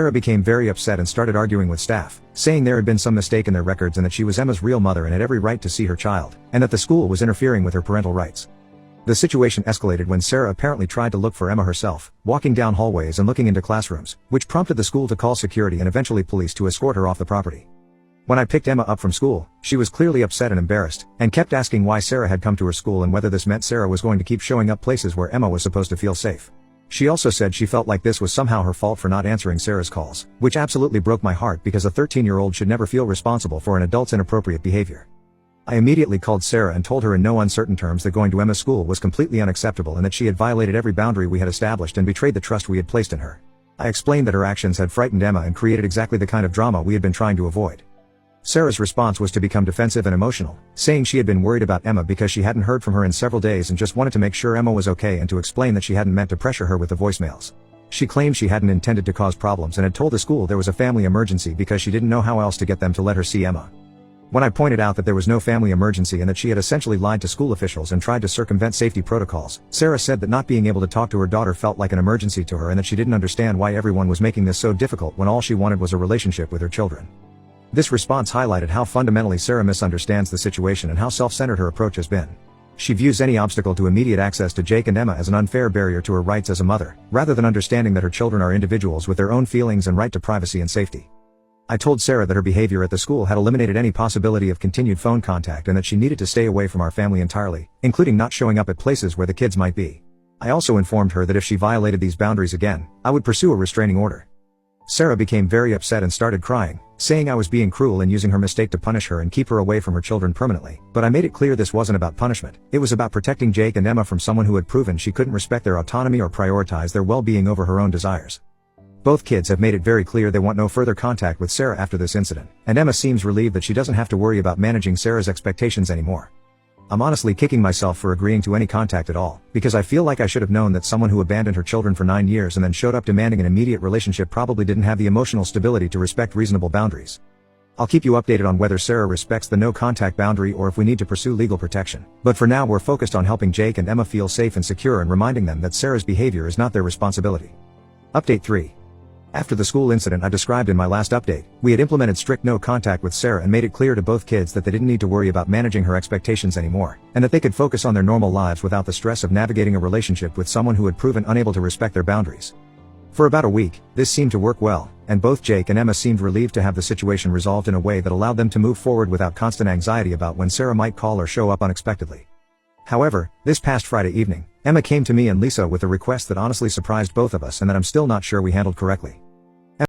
Sarah became very upset and started arguing with staff, saying there had been some mistake in their records and that she was Emma's real mother and had every right to see her child, and that the school was interfering with her parental rights. The situation escalated when Sarah apparently tried to look for Emma herself, walking down hallways and looking into classrooms, which prompted the school to call security and eventually police to escort her off the property. When I picked Emma up from school, she was clearly upset and embarrassed, and kept asking why Sarah had come to her school and whether this meant Sarah was going to keep showing up places where Emma was supposed to feel safe. She also said she felt like this was somehow her fault for not answering Sarah's calls, which absolutely broke my heart because a 13-year-old should never feel responsible for an adult's inappropriate behavior. I immediately called Sarah and told her in no uncertain terms that going to Emma's school was completely unacceptable and that she had violated every boundary we had established and betrayed the trust we had placed in her. I explained that her actions had frightened Emma and created exactly the kind of drama we had been trying to avoid. Sarah's response was to become defensive and emotional, saying she had been worried about Emma because she hadn't heard from her in several days and just wanted to make sure Emma was okay and to explain that she hadn't meant to pressure her with the voicemails. She claimed she hadn't intended to cause problems and had told the school there was a family emergency because she didn't know how else to get them to let her see Emma. When I pointed out that there was no family emergency and that she had essentially lied to school officials and tried to circumvent safety protocols, Sarah said that not being able to talk to her daughter felt like an emergency to her and that she didn't understand why everyone was making this so difficult when all she wanted was a relationship with her children. This response highlighted how fundamentally Sarah misunderstands the situation and how self-centered her approach has been. She views any obstacle to immediate access to Jake and Emma as an unfair barrier to her rights as a mother, rather than understanding that her children are individuals with their own feelings and right to privacy and safety. I told Sarah that her behavior at the school had eliminated any possibility of continued phone contact and that she needed to stay away from our family entirely, including not showing up at places where the kids might be. I also informed her that if she violated these boundaries again, I would pursue a restraining order. Sarah became very upset and started crying, saying I was being cruel and using her mistake to punish her and keep her away from her children permanently, but I made it clear this wasn't about punishment, it was about protecting Jake and Emma from someone who had proven she couldn't respect their autonomy or prioritize their well-being over her own desires. Both kids have made it very clear they want no further contact with Sarah after this incident, and Emma seems relieved that she doesn't have to worry about managing Sarah's expectations anymore. I'm honestly kicking myself for agreeing to any contact at all, because I feel like I should have known that someone who abandoned her children for 9 years and then showed up demanding an immediate relationship probably didn't have the emotional stability to respect reasonable boundaries. I'll keep you updated on whether Sarah respects the no contact boundary or if we need to pursue legal protection, but for now we're focused on helping Jake and Emma feel safe and secure and reminding them that Sarah's behavior is not their responsibility. Update 3. After the school incident I described in my last update, we had implemented strict no contact with Sarah and made it clear to both kids that they didn't need to worry about managing her expectations anymore, and that they could focus on their normal lives without the stress of navigating a relationship with someone who had proven unable to respect their boundaries. For about a week, this seemed to work well, and both Jake and Emma seemed relieved to have the situation resolved in a way that allowed them to move forward without constant anxiety about when Sarah might call or show up unexpectedly. However, this past Friday evening, Emma came to me and Lisa with a request that honestly surprised both of us and that I'm still not sure we handled correctly.